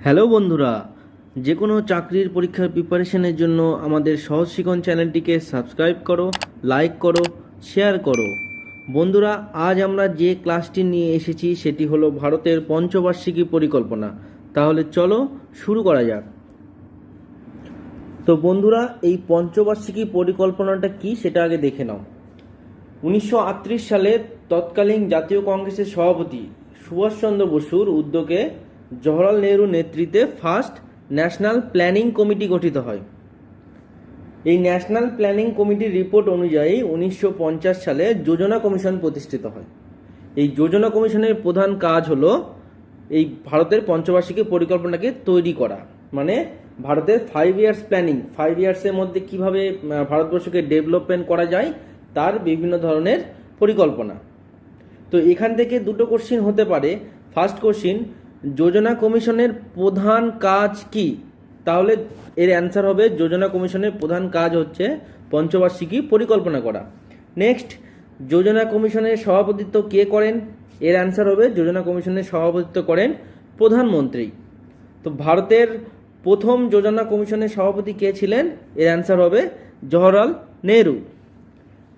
Hello বন্ধুরা, যে কোনো চাকরির পরীক্ষার প্রিপারেশনের জন্য আমাদের সহজ শিখন চ্যানেলটিকে সাবস্ক্রাইব করো, লাইক করো, শেয়ার করো। বন্ধুরা, আজ আমরা যে ক্লাসটি নিয়ে এসেছি সেটি হলো ভারতের পঞ্চবার্ষিকী পরিকল্পনা। তাহলে চলো শুরু করা যাক। তো বন্ধুরা, এই পঞ্চবার্ষিকী পরিকল্পনাটা কি সেটা আগে দেখে নাও। 1938 সালে তৎকালীন জাতীয় কংগ্রেসের সভাপতি সুভাষচন্দ্র বসুর উদ্যোগে জওহরলাল নেহরুর নেতৃত্বে ফার্স্ট ন্যাশনাল প্ল্যানিং কমিটি গঠিত হয়। এই ন্যাশনাল প্ল্যানিং কমিটির রিপোর্ট অনুযায়ী 1950 সালে যোজনা কমিশন প্রতিষ্ঠিত হয়। এই যোজনা কমিশনের প্রধান কাজ হলো এই ভারতের পঞ্চবার্ষিকী পরিকল্পনাকে তৈরি করা, মানে ভারতের 5 ইয়ার্স প্ল্যানিং, 5 ইয়ার্সের মধ্যে কিভাবে ভারতবর্ষকে ডেভেলপমেন্ট করা যায় তার বিভিন্ন ধরনের পরিকল্পনা। তো এখান থেকে দুটো কোশ্চিন হতে পারে। ফার্স্ট কোশ্চিন, যোজনা কমিশনের প্রধান কাজ কি? তাহলে এর অ্যান্সার হবে যোজনা কমিশনের প্রধান কাজ হচ্ছে পঞ্চবার্ষিকী পরিকল্পনা করা। নেক্সট, যোজনা কমিশনের সভাপতিত্ব কে করেন? এর অ্যান্সার হবে যোজনা কমিশনের সভাপতিত্ব করেন প্রধানমন্ত্রী। তো ভারতের প্রথম যোজনা কমিশনের সভাপতি কে ছিলেন? এর অ্যান্সার হবে জওহরলাল নেহরু।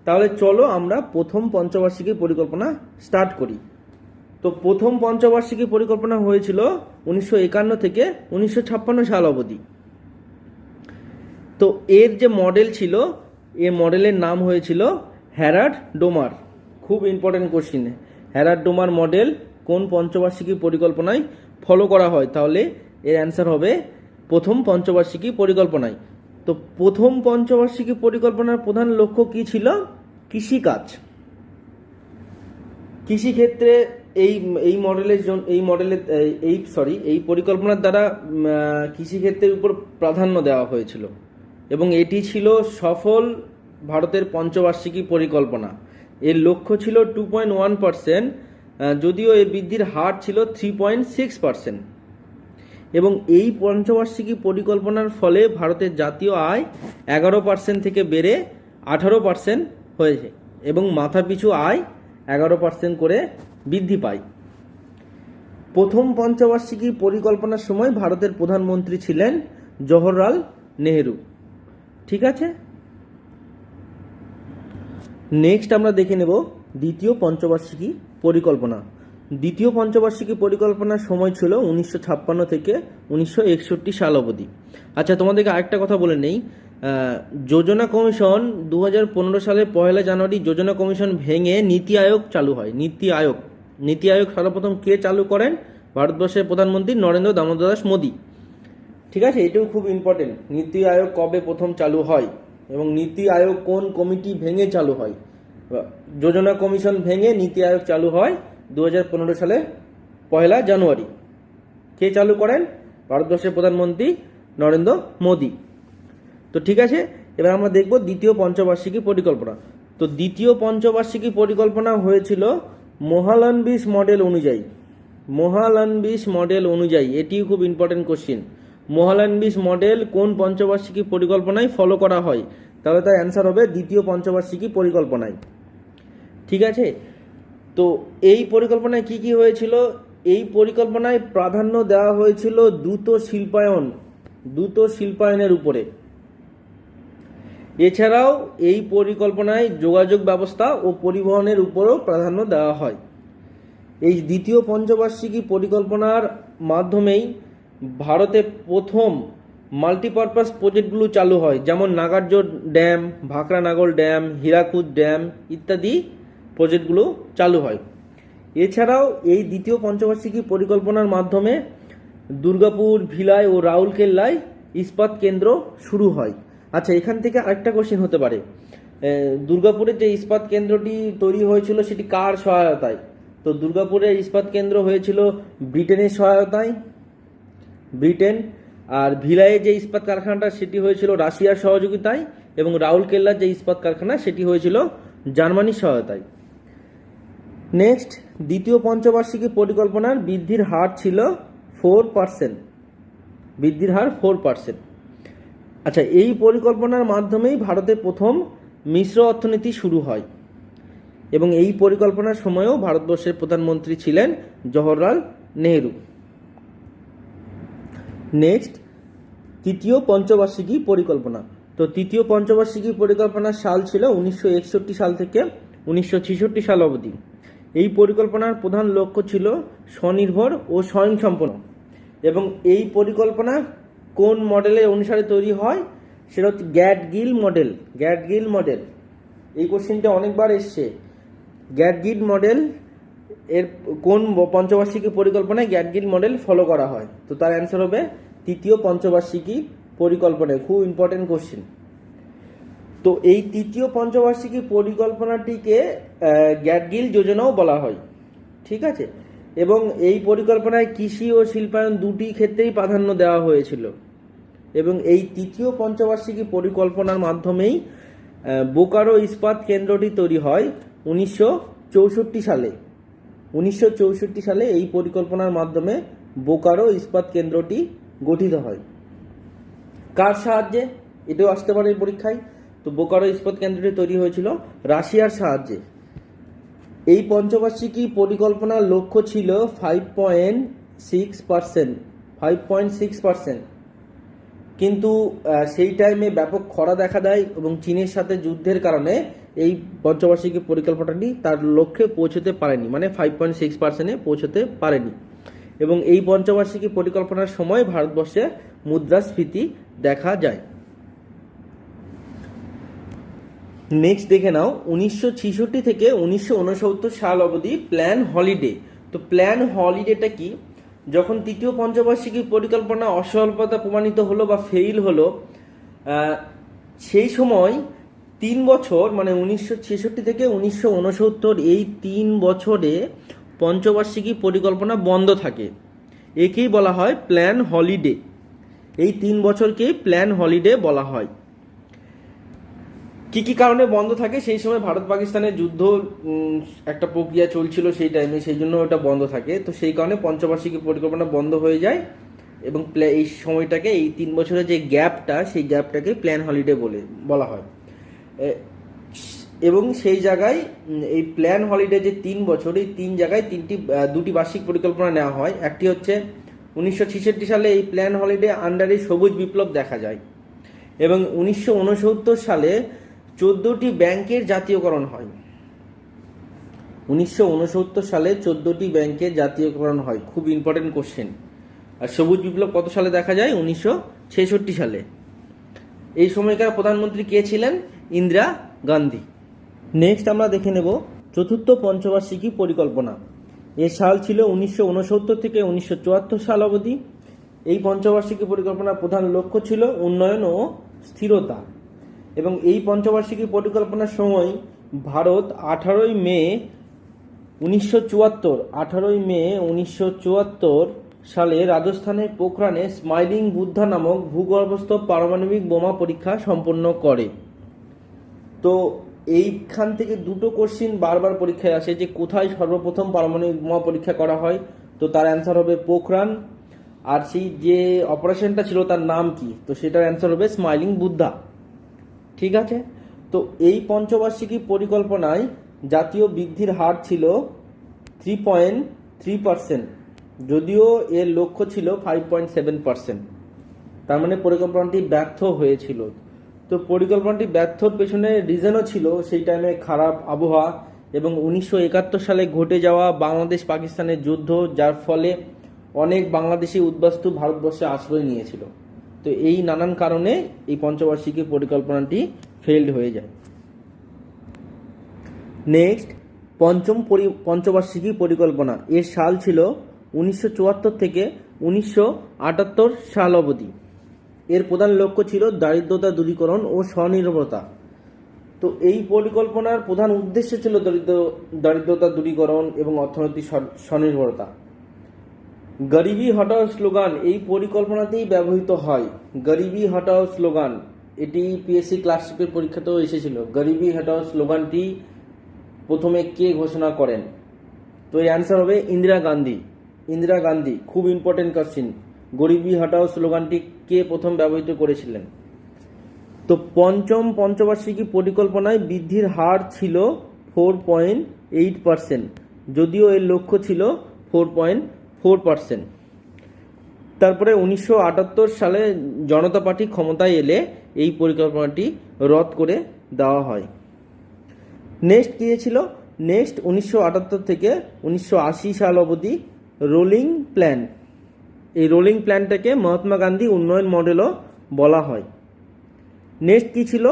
তাহলে চলো আমরা প্রথম পঞ্চবার্ষিকী পরিকল্পনা স্টার্ট করি। তো প্রথম পঞ্চবার্ষিকী পরিকল্পনা হয়েছিল 1951 থেকে 1956 সাল অবধি। তো এর যে মডেল ছিল, এর মডেলের নাম হয়েছিল হ্যারাড ডোমার। খুব important question, Harrod Domar model কোন পঞ্চবার্ষিকী পরিকল্পনায় ফলো করা হয়? তাহলে এর অ্যান্সার হবে প্রথম পঞ্চবার্ষিকী পরিকল্পনায়। তো প্রথম পঞ্চবার্ষিকী পরিকল্পনার প্রধান লক্ষ্য কি ছিল? কৃষিকাজ। কৃষিক্ষেত্রে এই পরিকল্পনার দ্বারা কৃষিক্ষেত্রের উপর প্রাধান্য দেওয়া হয়েছিল এবং এটি ছিল সফল ভারতের পঞ্চবার্ষিকী পরিকল্পনা। এর লক্ষ্য ছিল 2.1%, যদিও এর বৃদ্ধির হার ছিল 3.6%। এবং এই পঞ্চবার্ষিকী পরিকল্পনার ফলে ভারতের জাতীয় আয় 11% থেকে বেড়ে 18% হয়েছে এবং মাথাপিছু আয় 11% করে বৃদ্ধি পায়। প্রথম পঞ্চবার্ষিকী পরিকল্পনার সময় ভারতের প্রধানমন্ত্রী ছিলেন জওহরলাল নেহরু। ঠিক আছে, নেক্সট আমরা দেখে নেব দ্বিতীয় পঞ্চবার্ষিকী পরিকল্পনা। দ্বিতীয় পঞ্চবার্ষিকী পরিকল্পনার সময় ছিল 1956 থেকে 1961 সাল অবধি। আচ্ছা, তোমাদেরকে আরেকটা কথা বলে নেই, যোজনা কমিশন 2015 সালের 1 জানুয়ারি যোজনা কমিশন ভেঙে নীতি আয়োগ চালু হয়। নীতি আয়োগ সর্বপ্রথম কে চালু করেন? ভারতবর্ষের প্রধানমন্ত্রী নরেন্দ্র দামোদর দাস মোদী। ঠিক আছে, এটাও খুব ইম্পর্টেন্ট। নীতি আয়োগ কবে প্রথম চালু হয় এবং নীতি আয়োগ কোন কমিটি ভেঙে চালু হয়? যোজনা কমিশন ভেঙে নীতি আয়োগ চালু হয় 2015 সালে 1 জানুয়ারি। কে চালু করেন? ভারতবর্ষের প্রধানমন্ত্রী নরেন্দ্র মোদী। তো ঠিক আছে, এবার আমরা দেখব দ্বিতীয় পঞ্চবার্ষিকী পরিকল্পনা। তো দ্বিতীয় পঞ্চবার্ষিকী পরিকল্পনা হয়েছিল মোহালানবিশ মডেল অনুযায়ী। মোহালানবিশ মডেল অনুযায়ী, এটিও খুব ইম্পর্টেন্ট কোশ্চিন। মোহালানবিশ মডেল কোন পঞ্চবার্ষিকী পরিকল্পনায় ফলো করা হয়? তাহলে তার অ্যান্সার হবে দ্বিতীয় পঞ্চবার্ষিকী পরিকল্পনায়। ঠিক আছে, তো এই পরিকল্পনায় কি কি হয়েছিল? এই পরিকল্পনায় প্রাধান্য দেওয়া হয়েছিল দ্রুত শিল্পায়নের উপরে। এছাড়াও এই পরিকল্পনায় যোগাযোগ ব্যবস্থা ও পরিবহনের উপরও প্রাধান্য দেওয়া হয়। এই দ্বিতীয় পঞ্চবার্ষিকী পরিকল্পনার মাধ্যমেই ভারতে প্রথম মাল্টিপারপাস প্রজেক্টগুলো চালু হয়, যেমন নাগার্জুন ড্যাম, ভাকরা নাগর ড্যাম, হীরাকুদ ড্যাম ইত্যাদি প্রজেক্টগুলো চালু হয়। এছাড়াও এই দ্বিতীয় পঞ্চবার্ষিকী পরিকল্পনার মাধ্যমে দুর্গাপুর, ভিলাই ও রাউরকেল্লায় ইস্পাত কেন্দ্র শুরু হয়। আচ্ছা, এখান থেকে আরেকটা কোশ্চেন হতে পারে, দুর্গাপুরের যে ইস্পাত কেন্দ্রটি তৈরি হয়েছিল সেটি কার সহায়তায়? তো দুর্গাপুরের ইস্পাত কেন্দ্র হয়েছিল ব্রিটেনের সহায়তায়, ব্রিটেন। আর ভিলাইয়ের যে ইস্পাত কারখানাটা সেটি হয়েছিল রাশিয়ার সহযোগিতায় এবং রাউরকেল্লার যে ইস্পাত কারখানা সেটি হয়েছিল জার্মানির সহায়তায়। নেক্সট, দ্বিতীয় পঞ্চবার্ষিকী পরিকল্পনার বৃদ্ধির হার ছিল 4%। বৃদ্ধির হার 4%। আচ্ছা, এই পরিকল্পনার মাধ্যমেই ভারতে প্রথম মিশ্র অর্থনীতি শুরু হয় এবং এই পরিকল্পনার সময়ও ভারতবর্ষের প্রধানমন্ত্রী ছিলেন জওহরলাল নেহরু। নেক্সট, তৃতীয় পঞ্চবার্ষিকী পরিকল্পনা। তো তৃতীয় পঞ্চবার্ষিকী পরিকল্পনার সাল ছিল 1961 সাল থেকে 1966 সাল অবধি। এই পরিকল্পনার প্রধান লক্ষ্য ছিল স্বনির্ভর ও স্বয়ংসম্পন্ন। এবং এই পরিকল্পনা কোন মডেলের অনুসারে তৈরি হয়? সেটা হচ্ছে গ্যাট-গিল মডেল। গ্যাট-গিল মডেল, এই কোশ্চেনটা অনেকবার এসছে। গ্যাট-গিল মডেল এর কোন পঞ্চবার্ষিকী পরিকল্পনায় গ্যাট-গিল মডেল ফলো করা হয়? তো তার অ্যান্সার হবে তৃতীয় পঞ্চবার্ষিকী পরিকল্পনায়। খুব ইম্পর্টেন্ট কোশ্চেন। তো এই তৃতীয় পঞ্চবার্ষিকী পরিকল্পনাটিকে গ্যাট-গিল যোজনাও বলা হয়, ঠিক আছে। এবং এই পরিকল্পনায় কৃষি ও শিল্পায়ন দুটি ক্ষেত্রেই প্রাধান্য দেওয়া হয়েছিল। এবং এই তৃতীয় পঞ্চবার্ষিকী পরিকল্পনার মাধ্যমেই বোকারো ইস্পাত কেন্দ্রটি তৈরি হয় 1964 সালে। 1964 সালে এই পরিকল্পনার মাধ্যমে বোকারো ইস্পাত কেন্দ্রটি গঠিত হয়। কার সাহায্যে? এটাও আসতে পারে পরীক্ষায়। তো বোকারো ইস্পাত কেন্দ্রটি তৈরি হয়েছিল রাশিয়ার সাহায্যে। এই পঞ্চবার্ষিকী পরিকল্পনার লক্ষ্য ছিল 5.6%। কিন্তু সেই টাইমে ব্যাপক খরা দেখা দেয় এবং চীনের সাথে যুদ্ধের কারণে এই পঞ্চবার্ষিকী পরিকল্পনাটি তার লক্ষ্যে পৌঁছতে পারেনি, মানে 5.6%-এ পৌঁছতে পারেনি। এবং এই পঞ্চবার্ষিকী পরিকল্পনার সময় ভারতবর্ষে মুদ্রাস্ফীতি দেখা যায়। নেক্সট দেখে নাও 1966 থেকে 1969 সাল অবধি প্ল্যান হলিডে। তো প্ল্যান হলিডেটা কি? যখন তৃতীয় পঞ্চবার্ষিকী পরিকল্পনা অসফলতা প্রমাণিত হলো বা ফেইল হলো, সেই সময় 3 বছর, মানে 1966 থেকে 1969, এই 3 বছরে পঞ্চবার্ষিকী পরিকল্পনা বন্ধ থাকে। একেই বলা হয় প্ল্যান হলিডে। এই 3 বছরকেই প্ল্যান হলিডে বলা হয়। কি কি কারণে বন্ধ থাকে? সেই সময় ভারত পাকিস্তানের যুদ্ধ একটা প্রক্রিয়া চলছিল সেই টাইমে, সেই জন্য ওটা বন্ধ থাকে। তো সেই কারণে পঞ্চবার্ষিকী পরিকল্পনা বন্ধ হয়ে যায় এবং এই সময়টাকে, এই 3 বছরের যে গ্যাপটা, সেই গ্যাপটাকে প্ল্যান হলিডে বলা হয়। এবং সেই জায়গায় এই প্ল্যান হলিডে যে 3 বছর, এই 3 জায়গায় দুটি বার্ষিক পরিকল্পনা নেওয়া হয়। একটি হচ্ছে 1966 সালে এই প্ল্যান হলিডে আন্ডারে সবুজ বিপ্লব দেখা যায়। এবং 1969 সালে 14টি ব্যাংকের জাতীয়করণ হয়। 1969 সালে 14টি ব্যাংকের জাতীয়করণ হয়। খুব ইম্পর্টেন্ট কোশ্চেন। আর সবুজ বিপ্লব কত সালে দেখা যায়? 1966 সালে। এই সময়কার প্রধানমন্ত্রী কে ছিলেন? ইন্দিরা গান্ধী। নেক্সট আমরা দেখে নেব চতুর্থ পঞ্চবার্ষিকী পরিকল্পনা। এর সাল ছিল 1969 থেকে 1974 সাল অবধি। এই পঞ্চবার্ষিকী পরিকল্পনার প্রধান লক্ষ্য ছিল উন্নয়ন ও স্থিরতা। এবং এই পঞ্চবার্ষিকী পরিকল্পনার সময় ভারত 18ই মে 1974 সালে রাজস্থানের পোখরানে স্মাইলিং বুদ্ধা নামক ভূগর্ভস্থ পারমাণবিক বোমা পরীক্ষা সম্পন্ন করে। তো এইখান থেকে দুটো কোশ্চিন বারবার পরীক্ষায় আসে যে কোথায় সর্বপ্রথম পারমাণবিক বোমা পরীক্ষা করা হয়। তো তার অ্যান্সার হবে পোখরান। আর সেই যে অপারেশনটা ছিল তার নাম কি? তো সেটার অ্যান্সার হবে স্মাইলিং বুদ্ধা, ঠিক আছে। তো এই পঞ্চবার্ষিকী পরিকল্পনায় জাতীয় বৃদ্ধির হার ছিল 3.3%, যদিও এর লক্ষ্য ছিল 5.7%। তার মানে পরিকল্পনাটি ব্যর্থ হয়েছিল। তো পরিকল্পনাটি ব্যর্থর পেছনে রিজনও ছিল সেই টাইমে খারাপ আবহাওয়া এবং 1971 সালে ঘটে যাওয়া বাংলাদেশ পাকিস্তানের যুদ্ধ, যার ফলে অনেক বাংলাদেশি উদ্বাস্তু ভারতবর্ষে আশ্রয় নিয়েছিল। তো এই নানান কারণে এই পঞ্চবার্ষিকী পরিকল্পনাটি ফেইল্ড হয়ে যায়। নেক্সট, পঞ্চম পঞ্চবার্ষিকী পরিকল্পনা। এর সাল ছিল 1974 থেকে 1978 সাল অবধি। এর প্রধান লক্ষ্য ছিল দারিদ্রতা দূরীকরণ ও স্বনির্ভরতা। তো এই পরিকল্পনার প্রধান উদ্দেশ্য ছিল দারিদ্রতা দূরীকরণ এবং অর্থনৈতিক স্বনির্ভরতা। গরিবি হটাও স্লোগান এই পরিকল্পনাতেই ব্যবহৃত হয়। গরিবি হটাও স্লোগান, এটি পিএসসি ক্লাসিকের পরীক্ষাতেও এসেছিল। গরিবি হটাও স্লোগানটি প্রথমে কে ঘোষণা করেন? তো এই অ্যান্সার হবে ইন্দিরা গান্ধী। ইন্দিরা গান্ধী, খুব ইম্পর্টেন্ট কোশ্চিন। গরিবি হটাও স্লোগানটি কে প্রথম ব্যবহৃত করেছিলেন? তো পঞ্চম পঞ্চবার্ষিকী পরিকল্পনায় বৃদ্ধির হার ছিল 4.8%, যদিও এর লক্ষ্য ছিল 4.4%। তারপরে 1978 সালে জনতা পার্টি ক্ষমতায় এলে এই পরিকল্পনাটি রদ করে দেওয়া হয়। নেক্সট কী ছিল? নেক্সট 1978 থেকে 1980 সাল অবধি রোলিং প্ল্যান। এই রোলিং প্ল্যানটাকে মহাত্মা গান্ধী উন্নয়ন মডেলও বলা হয়। নেক্সট কী ছিল?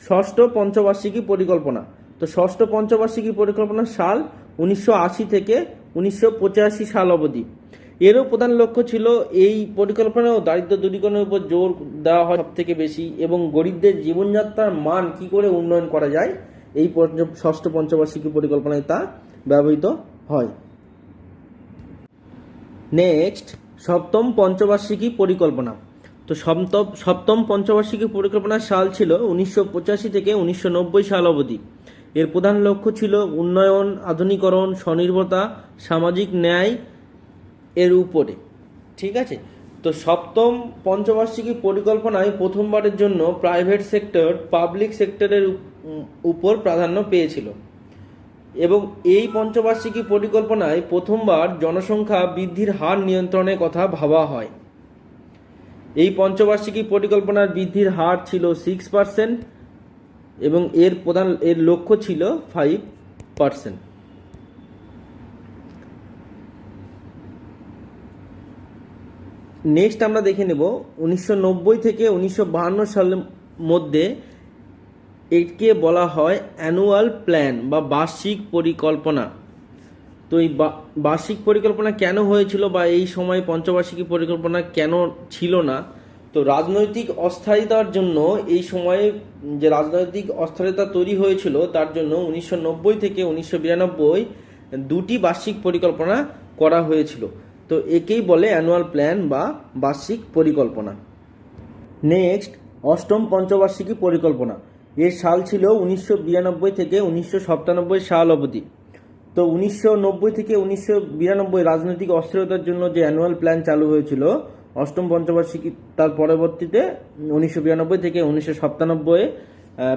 ষষ্ঠ পঞ্চবার্ষিকী পরিকল্পনা। তো ষষ্ঠ পঞ্চবার্ষিকী পরিকল্পনার সাল 1980 থেকে 1985 সাল অবধি। এরও প্রধান লক্ষ্য ছিল এই পরিকল্পনাও দারিদ্র দূরীকরণের উপর জোর দেওয়া হয় সব থেকে বেশি, এবং গরিবদের জীবনযাত্রার মান কি করে উন্নয়ন করা যায় এই ষষ্ঠ পঞ্চবার্ষিকী পরিকল্পনায় তা ব্যবহৃত হয়। নেক্সট সপ্তম পঞ্চবার্ষিকী পরিকল্পনা। তো সপ্তম পঞ্চবার্ষিকী পরিকল্পনার সাল ছিল 1985 থেকে 1990 সাল অবধি। এর প্রধান লক্ষ্য ছিল উন্নয়ন, আধুনিকরণ, স্বনির্ভরতা, সামাজিক ন্যায় এর উপরে। ঠিক আছে, তো সপ্তম পঞ্চবার্ষিকী পরিকল্পনায় প্রথমবারের জন্য প্রাইভেট সেক্টর পাবলিক সেক্টরের উপর প্রাধান্য পেয়েছিল, এবং এই পঞ্চবার্ষিকী পরিকল্পনায় প্রথমবার জনসংখ্যা বৃদ্ধির হার নিয়ন্ত্রণের কথা ভাবা হয়। এই পঞ্চবার্ষিকী পরিকল্পনার বৃদ্ধির হার ছিল 6% এবং এর লক্ষ্য ছিল 5%। নেক্সট আমরা দেখে নেব 1990 থেকে 1952 সালের মধ্যে একে বলা হয় অ্যানুয়াল প্ল্যান বা বার্ষিক পরিকল্পনা। তো এই বার্ষিক পরিকল্পনা কেন হয়েছিল বা এই সময় পঞ্চবার্ষিকী পরিকল্পনা কেন ছিল না? তো রাজনৈতিক অস্থায়িতার জন্য এই সময়ে যে রাজনৈতিক অস্থিরতা তৈরি হয়েছিল তার জন্য 1990 থেকে 1992 দুটি বার্ষিক পরিকল্পনা করা হয়েছিল। তো একেই বলে অ্যানুয়াল প্ল্যান বা বার্ষিক পরিকল্পনা। নেক্সট অষ্টম পঞ্চবার্ষিকী পরিকল্পনা। এর সাল ছিল 1992 থেকে 1997 সাল অবধি। তো 1990 থেকে 1992 রাজনৈতিক অস্থিরতার জন্য যে অ্যানুয়াল প্ল্যান চালু হয়েছিল অষ্টম পঞ্চবার্ষিকী, তার পরবর্তীতে 1992 থেকে 1997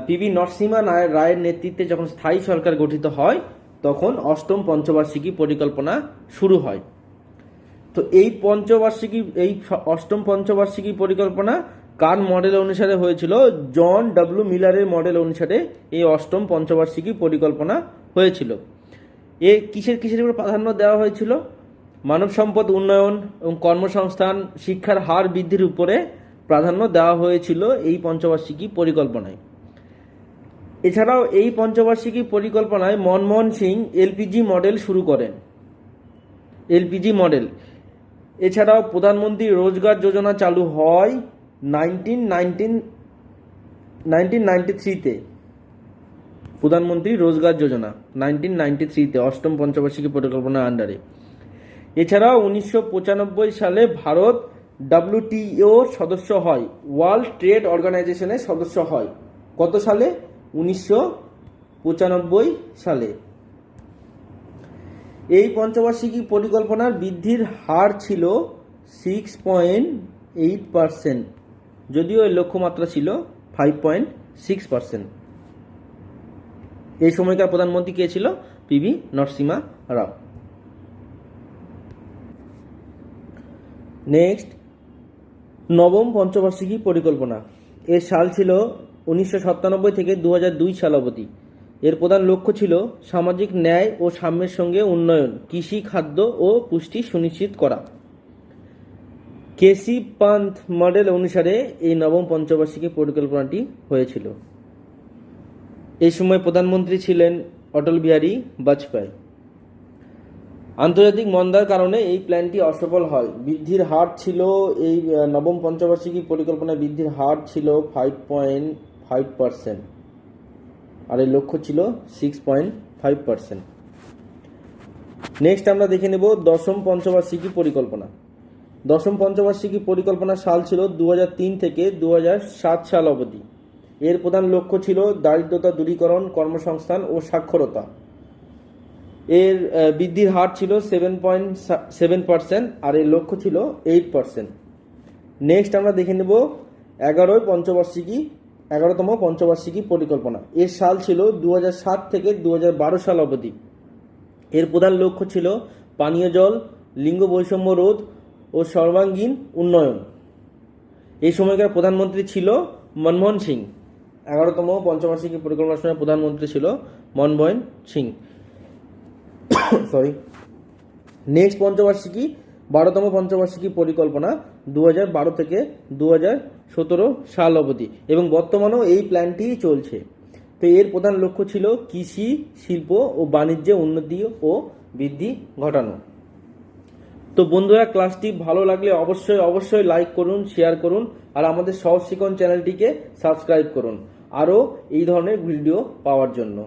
পিভি নরসিমহা রায়ের নেতৃত্বে যখন স্থায়ী সরকার গঠিত হয় তখন অষ্টম পঞ্চবার্ষিকী পরিকল্পনা শুরু হয়। তো এই অষ্টম পঞ্চবার্ষিকী পরিকল্পনা কার মডেল অনুসারে হয়েছিল? জন ডব্লিউ মিলারের মডেল অনুসারে এই অষ্টম পঞ্চবার্ষিকী পরিকল্পনা হয়েছিল। কিসের উপর প্রাধান্য দেওয়া হয়েছিল? মানব সম্পদ উন্নয়ন এবং কর্মসংস্থান, শিক্ষার হার বৃদ্ধির উপরে প্রাধান্য দেওয়া হয়েছিল এই পঞ্চবার্ষিকী পরিকল্পনায়। এছাড়াও এই পঞ্চবার্ষিকী পরিকল্পনায় মনমোহন সিং এলপিজি মডেল শুরু করেন। LPG model. এছাড়াও প্রধানমন্ত্রী রোজগার যোজনা চালু হয় 1993-তে। প্রধানমন্ত্রী রোজগার যোজনা 1993-তে অষ্টম পঞ্চবার্ষিকী পরিকল্পনার আন্ডারে। এছাড়াও 1995 সালে ভারত WTO সদস্য হয়, ওয়ার্ল্ড ট্রেড অর্গানাইজেশনের সদস্য হয়। কত সালে? 1995 সালে। এই পঞ্চবার্ষিকী পরিকল্পনার বৃদ্ধির হার ছিল 6.8%, যদিও এর লক্ষ্যমাত্রা ছিল 5.6%। এই সময়কার প্রধানমন্ত্রী কে ছিল? পিভি নরসিমহা রাও। নেক্সট নবম পঞ্চবার্ষিকী পরিকল্পনা। এর সাল ছিল 1997 থেকে 2002 সাল অবধি। এর প্রধান লক্ষ্য ছিল সামাজিক ন্যায় ও সাম্যের সঙ্গে উন্নয়ন, কৃষি, খাদ্য ও পুষ্টি সুনিশ্চিত করা। কেসি পান্থ মডেল অনুসারে এই নবম পঞ্চবার্ষিকী পরিকল্পনাটি হয়েছিল। এই সময় প্রধানমন্ত্রী ছিলেন অটল বিহারী বাজপেয়ী। আন্তর্জাতিক মন্দার কারণে এই প্ল্যানটি অসফল হয়। বৃদ্ধির হার ছিল এই নবম পঞ্চবার্ষিকী পরিকল্পনায় বৃদ্ধির হার ছিল 5.5%, আর এর লক্ষ্য ছিল 6.5%। নেক্সট আমরা দেখে নেব দশম পঞ্চবার্ষিকী পরিকল্পনা। দশম পঞ্চবার্ষিকী পরিকল্পনার সাল ছিল 2003 থেকে 2007 সাল অবধি। এর প্রধান লক্ষ্য ছিল দারিদ্রতা দূরীকরণ, কর্মসংস্থান ও সাক্ষরতা। এর বৃদ্ধির হার ছিল 7.7% আর এর লক্ষ্য ছিল 8%। নেক্সট আমরা দেখে নেব 11তম পঞ্চবার্ষিকী পরিকল্পনা। এর সাল ছিল 2007 থেকে 2012 সাল অবধি। এর প্রধান লক্ষ্য ছিল পানীয় জল, লিঙ্গ বৈষম্য রোধ ও সর্বাঙ্গীন উন্নয়ন। এই সময়কার প্রধানমন্ত্রী ছিল মনমোহন সিং। 11তম পঞ্চবার্ষিকী পরিকল্পনার সময় প্রধানমন্ত্রী ছিল মনমোহন সিং। সরি। নেক্সট পঞ্চবার্ষিকী 12তম পঞ্চবার্ষিকী পরিকল্পনা 2012 থেকে 2017 সাল অবধি, এবং বর্তমানেও এই প্ল্যানটি চলছে। তো এর প্রধান লক্ষ্য ছিল কৃষি, শিল্প ও বাণিজ্যে উন্নতি ও বৃদ্ধি ঘটানো। তো বন্ধুরা, ক্লাসটি ভালো লাগলে অবশ্যই লাইক করুন, শেয়ার করুন, আর আমাদের সহজ শিখন চ্যানেলটিকে সাবস্ক্রাইব করুন আরও এই ধরনের ভিডিও পাওয়ার জন্য।